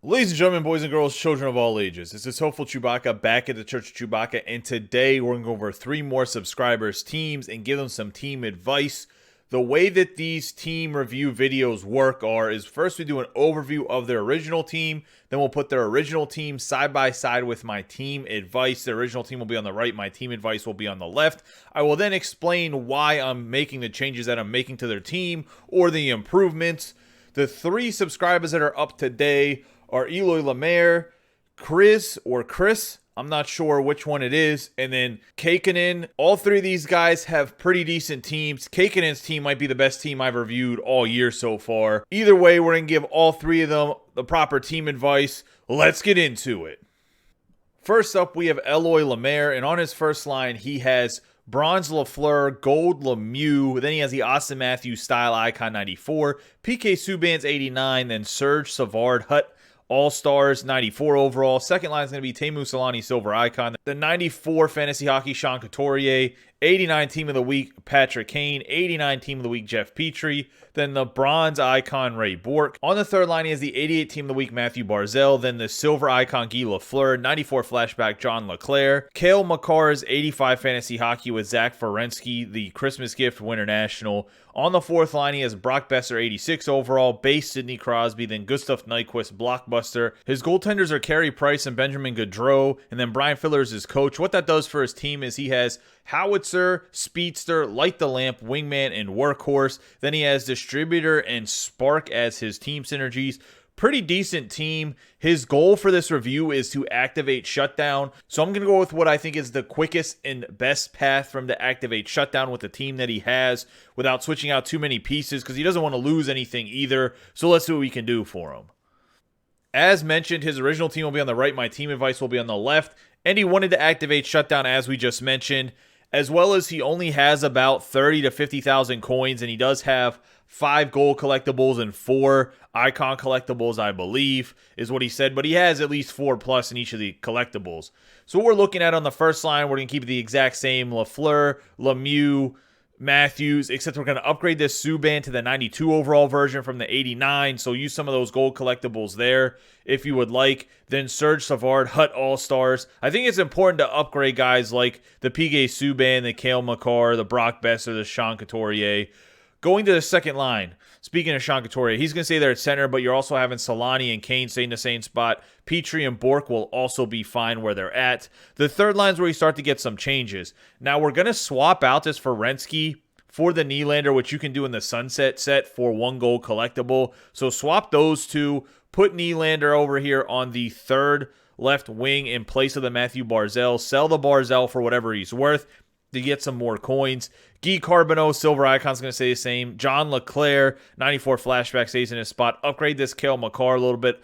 Ladies and gentlemen, boys and girls, children of all ages, this is Hopeful Chewbacca back at the Church of Chewbacca, and today we're going to go over 3 more subscribers' teams and give them some team advice. The way that these team review videos work is first we do an overview of their original team, then we'll put their original team side by side with my team advice. The original team will be on the right, my team advice will be on the left. I will then explain why I'm making the changes that I'm making to their team or the improvements. The 3 subscribers that are up today are Eloi, Lemire, Kryz, I'm not sure which one it is, and then KAIOKENX. All 3 of these guys have pretty decent teams. KAIOKENX's team might be the best team I've reviewed all year so far. Either way, we're going to give all 3 of them the proper team advice. Let's get into it. First up, we have Eloi Lemire, and on his first line, he has Bronze Lafleur, Gold Lemieux, then he has the Austin Matthews Style Icon 94, PK Subban's 89, then Serge Savard Hut All-Stars 94 overall. Second line is going to be Teemu Selanne Silver Icon. The 94 Fantasy Hockey Sean Couturier. 89 Team of the Week Patrick Kane. 89 Team of the Week Jeff Petrie. Then the Bronze Icon Ray Bourque. On the third line, he has the 88 Team of the Week Matthew Barzal. Then the Silver Icon Guy Lafleur. 94 Flashback John LeClaire. Cale Makar's 85 Fantasy Hockey with Zach Ferensky, the Christmas Gift Winter National. On the fourth line, he has Brock Boeser 86 overall, base Sidney Crosby, then Gustav Nyquist Blockbuster. His goaltenders are Carey Price and Benjamin Gaudreau, and then Brian Filler is his coach. What that does for his team is he has Howitzer, Speedster, Light the Lamp, Wingman, and Workhorse. Then he has Distributor and Spark as his team synergies. Pretty decent team. His goal for this review is to activate Shutdown. So I'm going to go with what I think is the quickest and best path from to activate Shutdown with the team that he has without switching out too many pieces because he doesn't want to lose anything either. So let's see what we can do for him. As mentioned, his original team will be on the right. My team advice will be on the left. And he wanted to activate Shutdown as we just mentioned. As well as he only has about 30 to 50,000 coins, and he does have 5 gold collectibles and 4 icon collectibles, I believe, is what he said. But he has at least 4 plus in each of the collectibles. So what we're looking at on the first line, we're going to keep it the exact same. Lafleur, Lemieux, Matthews, except we're going to upgrade this Subban to the 92 overall version from the 89, so use some of those gold collectibles there if you would like. Then Serge Savard, Hut All-Stars. I think it's important to upgrade guys like the PK Subban, the Cale Makar, the Brock Boeser, the Sean Couturier. Going to the second line, speaking of Sean Couturier, he's going to stay there at center, but you're also having Selanne and Kane stay in the same spot. Petrie and Bourque will also be fine where they're at. The third line is where you start to get some changes. Now, we're going to swap out this Ferensky for the Nylander, which you can do in the Sunset set for 1 gold collectible. So swap those 2. Put Nylander over here on the third left wing in place of the Matthew Barzal. Sell the Barzal for whatever he's worth to get some more coins. Guy Carbonneau, Silver Icon's going to stay the same. John LeClaire, 94 Flashback stays in his spot. Upgrade this Cale Makar a little bit.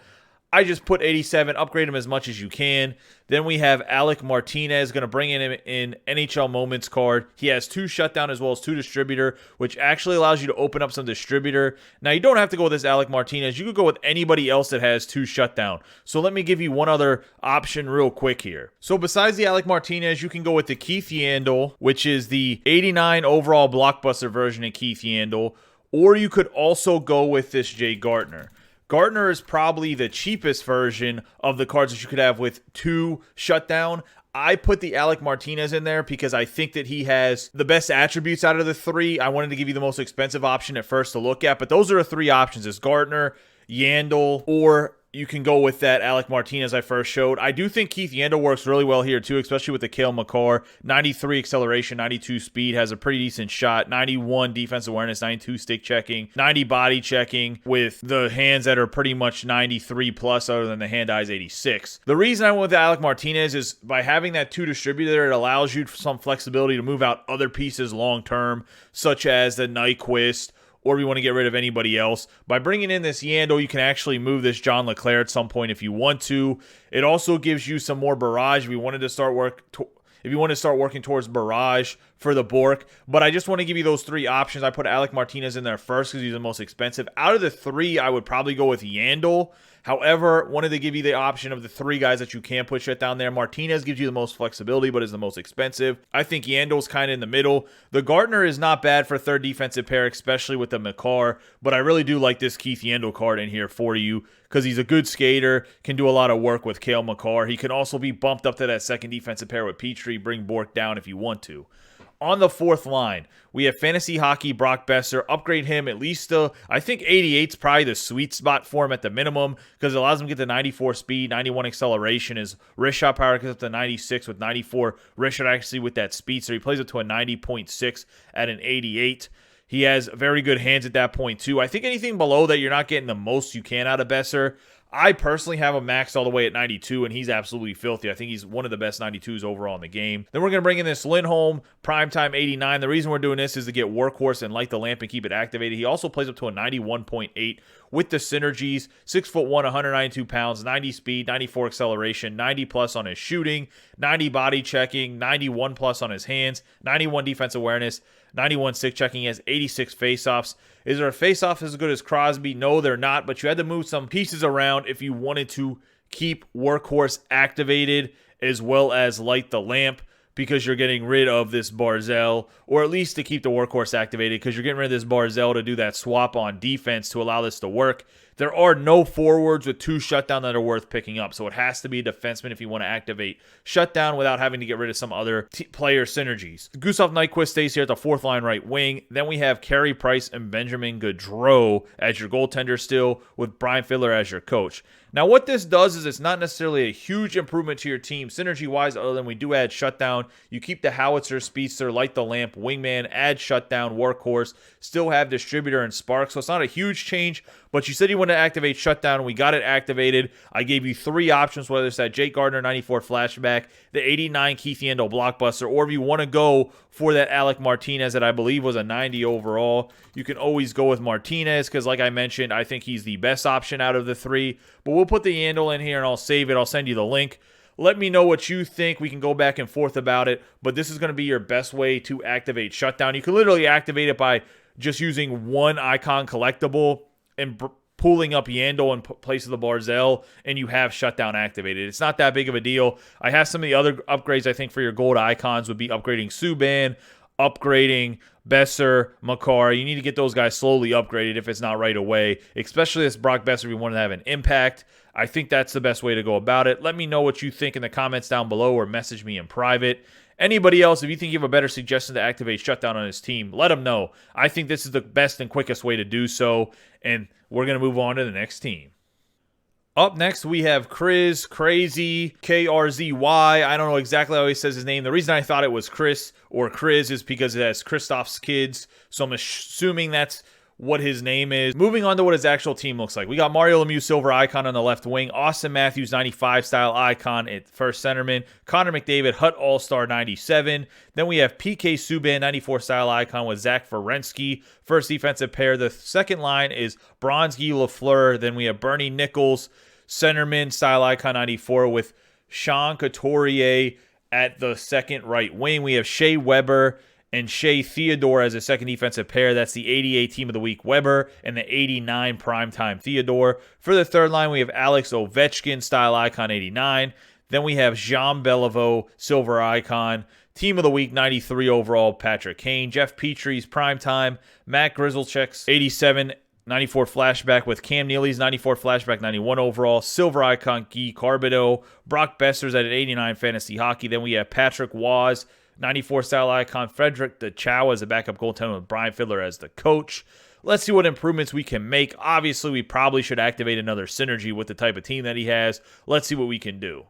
I just put 87, upgrade him as much as you can. Then we have Alec Martinez, going to bring in him in NHL Moments card. He has 2 Shutdown as well as 2 Distributor, which actually allows you to open up some Distributor. Now, you don't have to go with this Alec Martinez. You could go with anybody else that has 2 Shutdown. So let me give you one other option real quick here. So besides the Alec Martinez, you can go with the Keith Yandel, which is the 89 overall Blockbuster version of Keith Yandel. Or you could also go with this Jay Gartner. Gartner is probably the cheapest version of the cards that you could have with 2 Shutdown. I put the Alec Martinez in there because I think that he has the best attributes out of the 3. I wanted to give you the most expensive option at first to look at, but those are the 3 options. It's Gartner, Yandel, or you can go with that Alec Martinez I first showed. I do think Keith Yandel works really well here too, especially with the Cale Makar. 93 acceleration, 92 speed, has a pretty decent shot. 91 defense awareness, 92 stick checking, 90 body checking with the hands that are pretty much 93 plus other than the hand-eyes 86. The reason I went with Alec Martinez is by having that 2 distributor, it allows you some flexibility to move out other pieces long-term, such as the Nyquist, or you want to get rid of anybody else. By bringing in this Yandel, you can actually move this John LeClaire at some point if you want to. It also gives you some more barrage if you wanted to start working towards barrage for the Bork. But I just want to give you those three options. I put Alec Martinez in there first because he's the most expensive. Out of the three, I would probably go with Yandel. However, wanted to give you the option of the three guys that you can put shutdown there. Martinez gives you the most flexibility, but is the most expensive. I think Yandel's kind of in the middle. The Gardner is not bad for third defensive pair, especially with the McCarr, but I really do like this Keith Yandel card in here for you because he's a good skater, can do a lot of work with Cale McCarr. He can also be bumped up to that second defensive pair with Petrie, bring Bork down if you want to. On the fourth line, we have Fantasy Hockey Brock Besser. Upgrade him at least to, I think 88 is probably the sweet spot for him at the minimum because it allows him to get the 94 speed, 91 acceleration. His wrist shot power gets up to 96 with 94 wrist shot actually with that speed. So he plays up to a 90.6 at an 88. He has very good hands at that point too. I think anything below that, you're not getting the most you can out of Besser. I personally have him maxed all the way at 92, and he's absolutely filthy. I think he's one of the best 92s overall in the game. Then we're going to bring in this Lindholm, primetime 89. The reason we're doing this is to get Workhorse and light the lamp and keep it activated. He also plays up to a 91.8 with the synergies. 6'1", 192 pounds, 90 speed, 94 acceleration, 90 plus on his shooting, 90 body checking, 91 plus on his hands, 91 defense awareness, 91 stick checking. He has 86 faceoffs. Is there a faceoff as good as Crosby? No, they're not, but you had to move some pieces around if you wanted to keep Workhorse activated as well as light the lamp, because you're getting rid of this Barzell, or at least to keep the Workhorse activated because you're getting rid of this Barzell to do that swap on defense to allow this to work. There are no forwards with 2 shutdown that are worth picking up, so it has to be a defenseman if you want to activate shutdown without having to get rid of some other player synergies. Gustav Nyquist stays here at the fourth line right wing. Then we have Carey Price and Benjamin Gaudreau as your goaltender still, with Brian Fiddler as your coach. Now, what this does is it's not necessarily a huge improvement to your team synergy-wise, other than we do add shutdown. You keep the howitzer, speedster, light the lamp, wingman, add shutdown, workhorse, still have distributor and spark. So it's not a huge change, but you said you want to activate shutdown. We got it activated. I gave you 3 options, whether it's that Jake Gardner 94 flashback, the 89 Keith Yandel blockbuster, or if you want to go for that Alec Martinez that I believe was a 90 overall, you can always go with Martinez because, like I mentioned, I think he's the best option out of the 3. But we'll put the Yandel in here and I'll save it. I'll send you the link. Let me know what you think. We can go back and forth about it, but this is going to be your best way to activate shutdown. You can literally activate it by just using one icon collectible and pulling up Yandel in place of the Barzell, and you have shutdown activated. It's not that big of a deal. I have some of the other upgrades I think for your gold icons would be upgrading Subban, upgrading Besser, Makar. You need to get those guys slowly upgraded if it's not right away, especially this Brock Besser if you want to have an impact. I think that's the best way to go about it. Let me know what you think in the comments down below or message me in private. Anybody else, if you think you have a better suggestion to activate shutdown on his team, let them know. I think this is the best and quickest way to do so, and we're going to move on to the next team. Up next, we have Kryz, Crazy, KRZY. I don't know exactly how he says his name. The reason I thought it was Chris or Kryz is because it has Kristoff's kids, so I'm assuming that's what his name is. Moving on to what his actual team looks like. We got Mario Lemieux, silver icon on the left wing. Austin Matthews, 95 style icon at first centerman. Connor McDavid, Hut All-Star, 97. Then we have PK Subban, 94 style icon with Zach Werenski. First defensive pair. The second line is Bronski Lafleur. Then we have Bernie Nichols, centerman style icon, 94 with Sean Couturier at the second right wing. We have Shea Weber and Shea Theodore as a second defensive pair. That's the 88 team of the week, Weber, and the 89 primetime Theodore. For the third line, we have Alex Ovechkin, style icon, 89. Then we have Jean Beliveau, silver icon. Team of the week, 93 overall, Patrick Kane. Jeff Petrie's primetime. Matt Grizzlechek's 87, 94 flashback with Cam Neely's 94 flashback, 91 overall. Silver icon, Guy Carbido. Brock Besser's at an 89 fantasy hockey. Then we have Patrick Waz, 94 style icon, Frederick DeChow as a backup goaltender with Brian Fiddler as the coach. Let's see what improvements we can make. Obviously, we probably should activate another synergy with the type of team that he has. Let's see what we can do.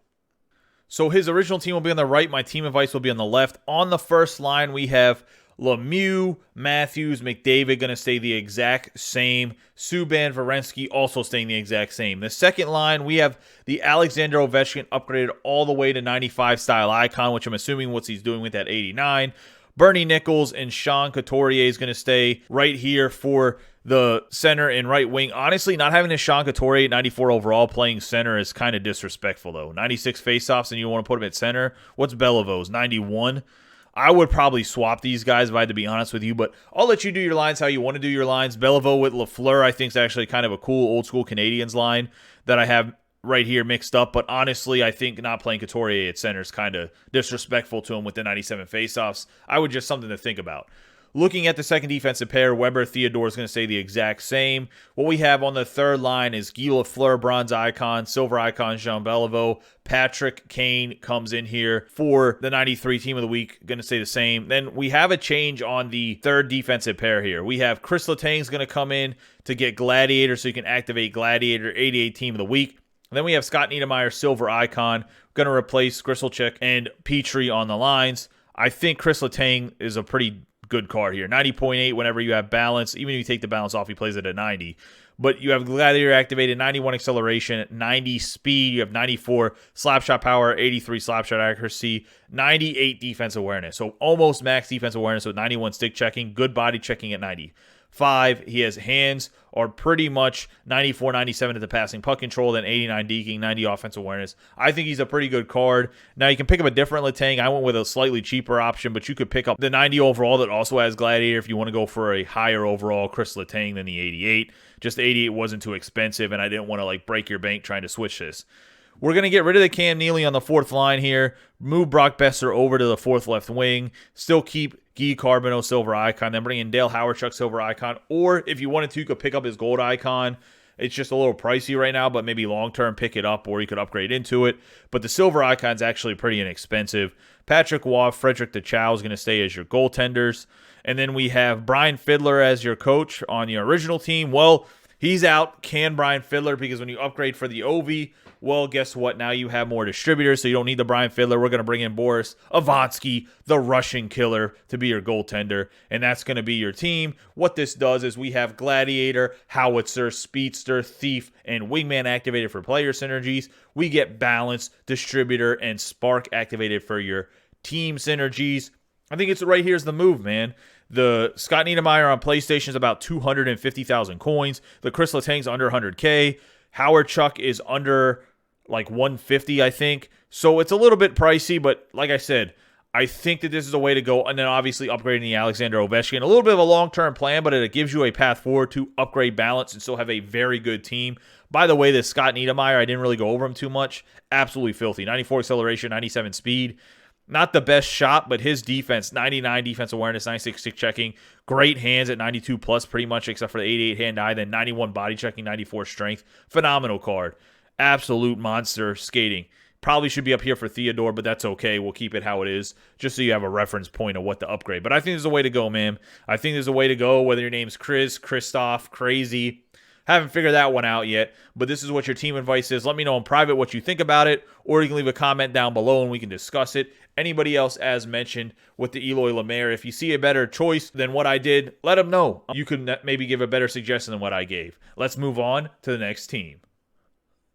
So his original team will be on the right. My team advice will be on the left. On the first line, we have Lemieux, Matthews, McDavid going to stay the exact same. Subban, Werenski also staying the exact same. The second line, we have the Alexander Ovechkin upgraded all the way to 95 style icon, which I'm assuming what he's doing with that 89. Bernie Nichols and Sean Couturier is going to stay right here for the center and right wing. Honestly, not having a Sean Couturier at 94 overall playing center is kind of disrespectful, though. 96 faceoffs and you want to put him at center? What's Beliveau's? 91? I would probably swap these guys if I had to be honest with you, but I'll let you do your lines how you want to do your lines. Beliveau with Lafleur, I think, is actually kind of a cool old school Canadians line that I have right here mixed up, but honestly, I think not playing Couturier at center is kind of disrespectful to him with the 97 faceoffs. I would just something to think about. Looking at the second defensive pair, Weber, Theodore is going to stay the exact same. What we have on the third line is Guy Lafleur, bronze icon, silver icon, Jean Beliveau. Patrick Kane comes in here for the 93 team of the week, going to stay the same. Then we have a change on the third defensive pair here. We have Kryz Letang's going to come in to get Gladiator, so you can activate Gladiator, 88 team of the week. And then we have Scott Niedermayer, silver icon, going to replace Griselchik and Petrie on the lines. I think Kryz Letang is a pretty good card here. 90.8 whenever you have balance. Even if you take the balance off, he plays it at 90. But you have Gladiator activated, 91 acceleration, 90 speed. You have 94 slapshot power, 83 slapshot accuracy, 98 defense awareness. So almost max defense awareness with 91 stick checking, good body checking at 95. He has hands are pretty much 94, 97 at the passing puck control, then 89 deking, 90 offensive awareness. I think he's a pretty good card. Now, you can pick up a different Letang. I went with a slightly cheaper option, but you could pick up the 90 overall that also has Gladiator if you want to go for a higher overall Kryz Letang than the 88. Just the 88 wasn't too expensive, and I didn't want to break your bank trying to switch this. We're going to get rid of the Cam Neely on the fourth line here, move Brock Besser over to the fourth left wing, still keep Guy Carbonneau, silver icon, then bring in Dale Hawerchuk, silver icon, or if you wanted to, you could pick up his gold icon. It's just a little pricey right now, but maybe long-term pick it up, or you could upgrade into it. But the silver icon is actually pretty inexpensive. Patrick Waugh, Frederick DeChow is going to stay as your goaltenders. And then we have Brian Fiddler as your coach on your original team. Well, he's out. Can Brian Fiddler, because when you upgrade for the Ovi, well, guess what? Now you have more distributors, so you don't need the Brian Fiddler. We're going to bring in Boris Avansky, the Russian killer, to be your goaltender, and that's going to be your team. What this does is we have Gladiator, Howitzer, Speedster, Thief, and Wingman activated for player synergies. We get Balance, Distributor, and Spark activated for your team synergies. I think it's right here's the move, man. The Scott Niedermayer on PlayStation is about 250,000 coins. The Kryz Letang's under 100K. Howard Chuck is under 150, I think. So it's a little bit pricey, but like I said, I think that this is a way to go. And then obviously upgrading the Alexander Ovechkin. A little bit of a long-term plan, but it gives you a path forward to upgrade balance and still have a very good team. By the way, this Scott Niedermayer, I didn't really go over him too much. Absolutely filthy. 94 acceleration, 97 speed. Not the best shot, but his defense, 99 defense awareness, 96 stick checking, great hands at 92 plus pretty much, except for the 88 hand-eye, then 91 body checking, 94 strength. Phenomenal card. Absolute monster skating. Probably should be up here for Theodore, but that's okay. We'll keep it how it is, just so you have a reference point of what to upgrade. But I think there's a way to go, man. I think there's a way to go, whether your name's Kryz, Christoph, Crazy. Haven't figured that one out yet, but this is what your team advice is. Let me know in private what you think about it, or you can leave a comment down below and we can discuss it. Anybody else, as mentioned, with the Eloi Lemire, if you see a better choice than what I did, let them know. You can maybe give a better suggestion than what I gave. Let's move on to the next team.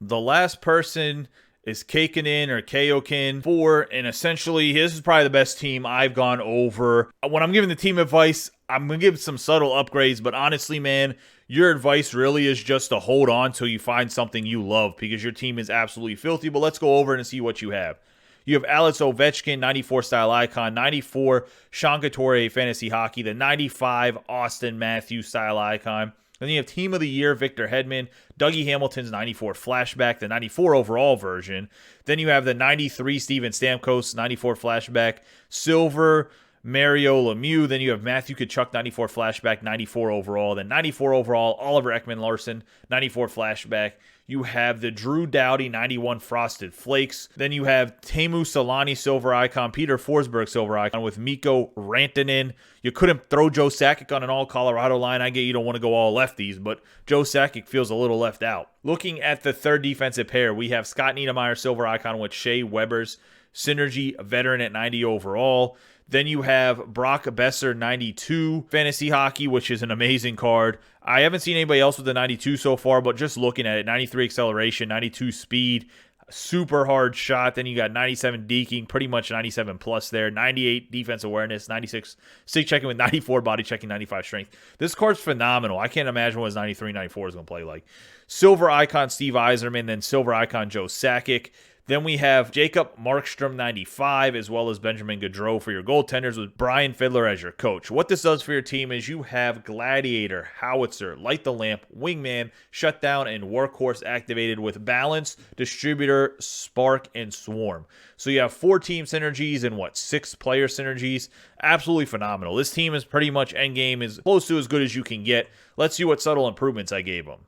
The last person is KAIOKENX4, and essentially this is probably the best team I've gone over. When I'm giving the team advice, I'm going to give some subtle upgrades, but honestly, man, your advice really is just to hold on till you find something you love, because your team is absolutely filthy. But let's go over it and see what you have. You have Alex Ovechkin, 94 style icon, 94 Sean Couturier fantasy hockey, the 95 Austin Matthews style icon. Then you have Team of the Year, Victor Hedman, Dougie Hamilton's 94 flashback, the 94 overall version. Then you have the 93 Steven Stamkos, 94 flashback, Silver Mario Lemieux. Then you have Matthew Tkachuk, 94 flashback, 94 overall. Then 94 overall, Oliver Ekman-Larsson, 94 flashback. You have the Drew Doughty 91 Frosted Flakes. Then you have Teemu Selanne silver icon, Peter Forsberg silver icon with Mikko Rantanen. You couldn't throw Joe Sakic on an all Colorado line. I get you don't want to go all lefties, but Joe Sakic feels a little left out. Looking at the third defensive pair, we have Scott Niedermayer silver icon with Shea Weber's Synergy veteran at 90 overall. Then you have Brock Besser 92 fantasy hockey, which is an amazing card. I haven't seen anybody else with the 92 so far, but just looking at it, 93 acceleration, 92 speed, super hard shot. Then you got 97 deking, pretty much 97 plus there, 98 defense awareness, 96 stick checking with 94 body checking, 95 strength. This card's phenomenal. I can't imagine what his 93, 94 is going to play like. Silver icon Steve Yzerman, then silver icon Joe Sakic. Then we have Jacob Markstrom 95, as well as Benjamin Gaudreau for your goaltenders, with Brian Fiddler as your coach. What this does for your team is you have Gladiator, Howitzer, Light the Lamp, Wingman, Shutdown, and Workhorse activated with Balance, Distributor, Spark, and Swarm. So you have 4 team synergies and 6 player synergies. Absolutely phenomenal. This team is pretty much endgame, is close to as good as you can get. Let's see what subtle improvements I gave him.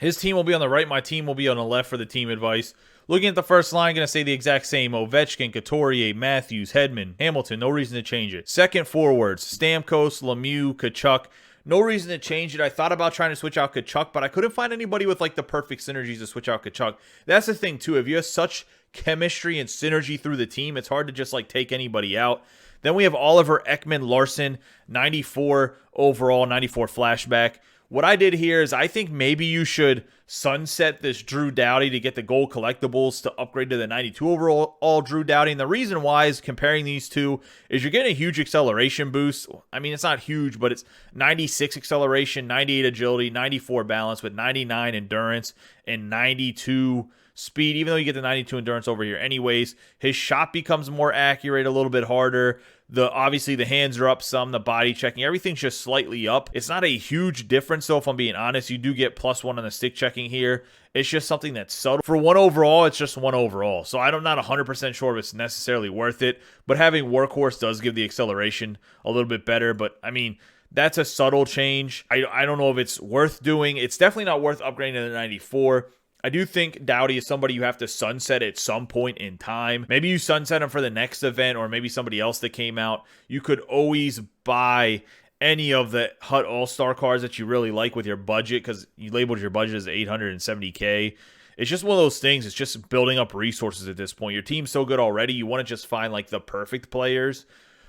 His team will be on the right. My team will be on the left for the team advice. Looking at the first line, going to say the exact same. Ovechkin, Couturier, Matthews, Hedman, Hamilton. No reason to change it. Second forwards, Stamkos, Lemieux, Tkachuk. No reason to change it. I thought about trying to switch out Tkachuk, but I couldn't find anybody with the perfect synergies to switch out Tkachuk. That's the thing too. If you have such chemistry and synergy through the team, it's hard to just take anybody out. Then we have Oliver Ekman-Larsson, 94 overall, 94 flashback. What I did here is I think maybe you should sunset this Drew Doughty to get the gold collectibles to upgrade to the 92 overall Drew Doughty. And the reason why is comparing these two is you're getting a huge acceleration boost. I mean, it's not huge, but it's 96 acceleration, 98 agility, 94 balance with 99 endurance and 92 speed, even though you get the 92 endurance over here anyways. His shot becomes more accurate, a little bit harder. Obviously the hands are up some, the body checking, everything's just slightly up. It's not a huge difference though, if I'm being honest. You do get +1 on the stick checking here. It's just something that's subtle. For 1 overall, it's just 1 overall. So I'm not 100% sure if it's necessarily worth it, but having Workhorse does give the acceleration a little bit better. But I mean, that's a subtle change. I don't know if it's worth doing. It's definitely not worth upgrading to the 94. I do think Doughty is somebody you have to sunset at some point in time. Maybe you sunset him for the next event, or maybe somebody else that came out. You could always buy any of the HUT All-Star cards that you really like with your budget, because you labeled your budget as $870K. It's just one of those things. It's just building up resources at this point. Your team's so good already, you want to just find the perfect players.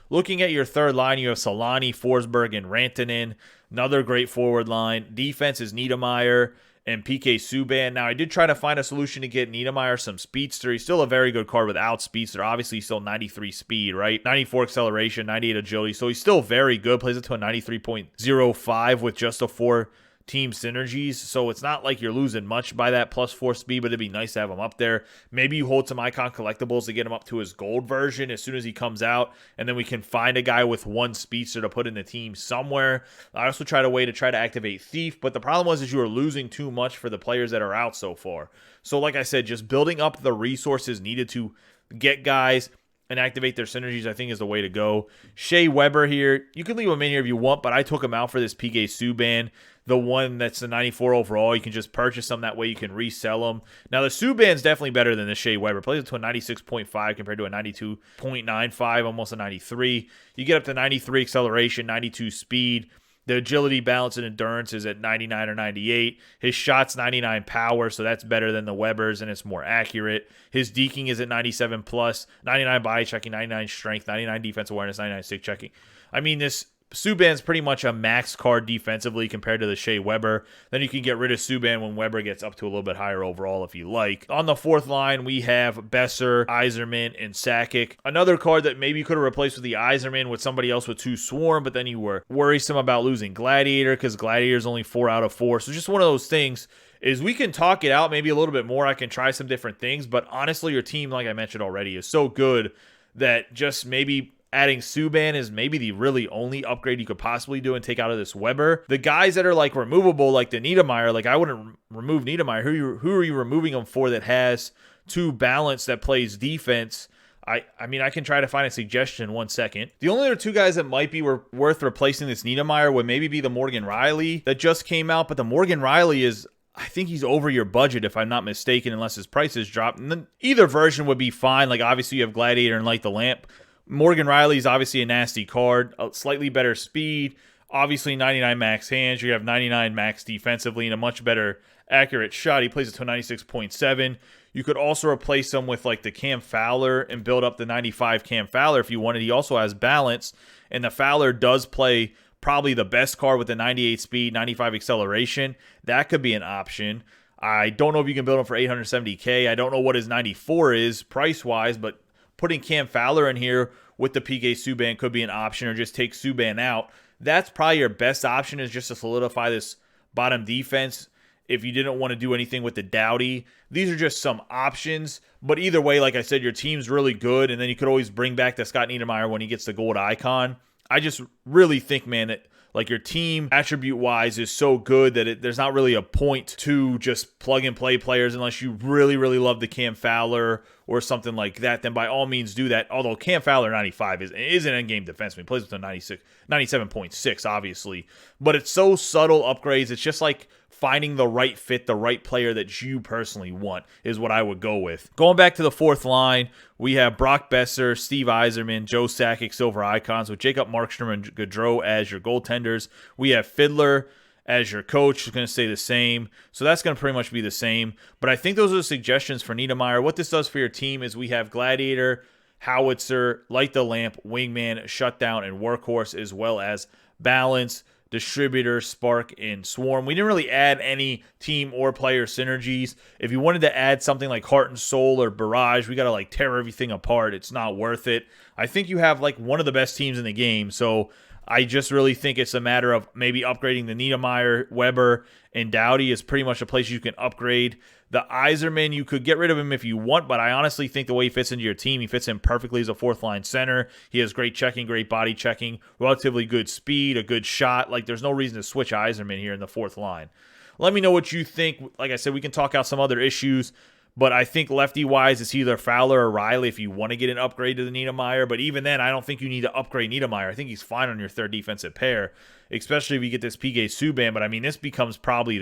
Looking at your third line, you have Solani, Forsberg, and Rantanen. Another great forward line. Defense is Niedermayer and PK Subban. Now, I did try to find a solution to get Niedermayer some speedster. He's still a very good card without speedster. Obviously, he's still 93 speed, right? 94 acceleration, 98 agility. So he's still very good. Plays it to a 93.05 with just a 4 team synergies. So it's not like you're losing much by that +4 speed, but it'd be nice to have him up there. Maybe you hold some icon collectibles to get him up to his gold version as soon as he comes out, and then we can find a guy with 1 speedster to put in the team somewhere. I also tried a way to try to activate Thief, but the problem is you are losing too much for the players that are out so far. So like I said, just building up the resources needed to get guys and activate their synergies, I think, is the way to go. Shea Weber here, you can leave him in here if you want, but I took him out for this PK Subban, the one that's the 94 overall. You can just purchase them. That way you can resell them. Now, the Subban's definitely better than the Shea Weber. Plays it to a 96.5 compared to a 92.95, almost a 93. You get up to 93 acceleration, 92 speed. The agility, balance, and endurance is at 99 or 98. His shot's 99 power, so that's better than the Weber's, and it's more accurate. His deking is at 97 plus, 99 body checking, 99 strength, 99 defense awareness, 99 stick checking. I mean, this Subban's pretty much a max card defensively compared to the Shea Weber. Then you can get rid of Subban when Weber gets up to a little bit higher overall if you like. On the fourth line, we have Besser, Yzerman, and Sakic. Another card that maybe you could have replaced with the Yzerman with somebody else with 2 Swarm, but then you were worrisome about losing Gladiator because Gladiator is only 4 out of 4. So just one of those things is we can talk it out maybe a little bit more. I can try some different things, but honestly, your team, like I mentioned already, is so good that just maybe adding Subban is maybe the really only upgrade you could possibly do and take out of this Weber. The guys that are removable, like the Niedermayer, I wouldn't remove Niedermayer. Who are you removing him for that has 2 balance that plays defense? I mean, I can try to find a suggestion in 1 second. The only other 2 guys that might be worth replacing this Niedermayer would maybe be the Morgan Riley that just came out, but the Morgan Riley is, I think he's over your budget if I'm not mistaken, unless his prices drop. And then either version would be fine. Obviously you have Gladiator and Light the Lamp. Morgan Riley is obviously a nasty card, a slightly better speed, obviously 99 max hands. You have 99 max defensively and a much better accurate shot. He plays it to a 96.7. You could also replace him with the Cam Fowler and build up the 95 Cam Fowler if you wanted. He also has balance, and the Fowler does play probably the best card with the 98 speed, 95 acceleration. That could be an option. I don't know if you can build him for 870K. I don't know what his 94 is price-wise, but putting Cam Fowler in here with the PK Subban could be an option, or just take Subban out. That's probably your best option, is just to solidify this bottom defense, if you didn't want to do anything with the Dowdy. These are just some options. But either way, like I said, your team's really good. And then you could always bring back the Scott Niedermayer when he gets the gold icon. I just really think, man, that like your team attribute-wise is so good that there's not really a point to just plug-and-play players unless you really, really love the Cam Fowler or something like that. Then by all means do that. Although Cam Fowler 95 is an endgame defenseman. He plays with a 97.6, obviously. But it's so subtle upgrades. It's just like finding the right fit, the right player that you personally want is what I would go with. Going back to the fourth line, we have Brock Besser, Steve Yzerman, Joe Sakic, Silver Icons, with Jacob Markstrom and Gaudreau as your goaltenders. We have Fiddler as your coach. Is going to stay the same. So that's going to pretty much be the same. But I think those are the suggestions for Niedermayer. What this does for your team is we have Gladiator, Howitzer, Light the Lamp, Wingman, Shutdown, and Workhorse, as well as Balance, Distributor, Spark, and Swarm. We didn't really add any team or player synergies. If you wanted to add something like Heart and Soul or Barrage, we got to like tear everything apart. It's not worth it. I think you have like one of the best teams in the game. So I just really think it's a matter of maybe upgrading the Niedermayer, Weber, and Dowdy is pretty much a place you can upgrade. The Yzerman, you could get rid of him if you want, but I honestly think the way he fits into your team, he fits in perfectly as a fourth-line center. He has great checking, great body checking, relatively good speed, a good shot. Like, there's no reason to switch Yzerman here in the fourth line. Let me know what you think. Like I said, we can talk out some other issues, but I think lefty-wise, it's either Fowler or Riley if you want to get an upgrade to the Niedermayer. But even then, I don't think you need to upgrade Niedermayer. I think he's fine on your third defensive pair, especially if you get this PK Subban. But I mean, this would probably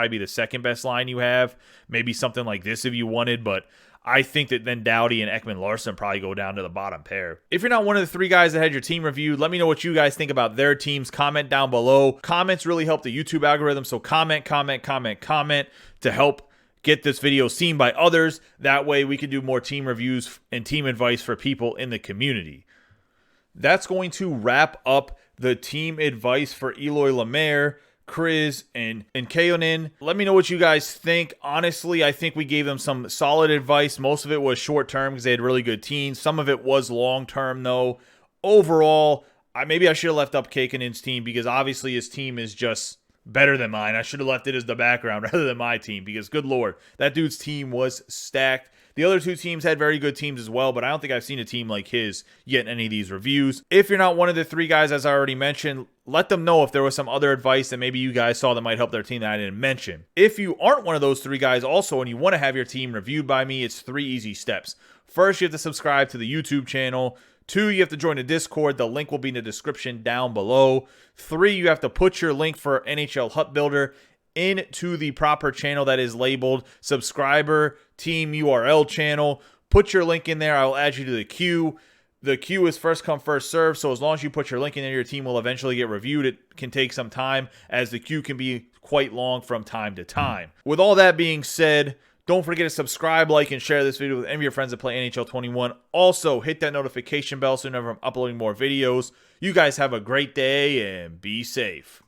be the second best line you have. Maybe something like this if you wanted, but I think that then Dowdy and Ekman Larson probably go down to the bottom pair. If you're not one of the three guys that had your team reviewed, let me know what you guys think about their teams. Comment down below. Comments really help the YouTube algorithm, so comment to help get this video seen by others. That way we can do more team reviews and team advice for people in the community. That's going to wrap up the team advice for Eloi, Lemire, Kryz, and KAIOKENX4. Let me know what you guys think. Honestly, I think we gave them some solid advice. Most of it was short-term because they had really good teams. Some of it was long-term, though. Overall, maybe I should have left up KAIOKENX's team because obviously his team is just better than mine. I should have left it as the background rather than my team because, good Lord, that dude's team was stacked. The other two teams had very good teams as well, but I don't think I've seen a team like his yet in any of these reviews. If you're not one of the three guys, as I already mentioned, let them know if there was some other advice that maybe you guys saw that might help their team that I didn't mention. If you aren't one of those three guys also and you want to have your team reviewed by me, it's 3 easy steps. First, you have to subscribe to the YouTube channel. 2, you have to join the Discord. The link will be in the description down below. 3, you have to put your link for NHL Hut Builder into the proper channel that is labeled subscriber team URL channel. Put your link in there. I will add you to the queue. The queue is first come, first serve. So as long as you put your link in there, your team will eventually get reviewed. It can take some time as the queue can be quite long from time to time. With all that being said, don't forget to subscribe, like, and share this video with any of your friends that play NHL 21. Also, hit that notification bell so whenever I'm uploading more videos. You guys have a great day and be safe.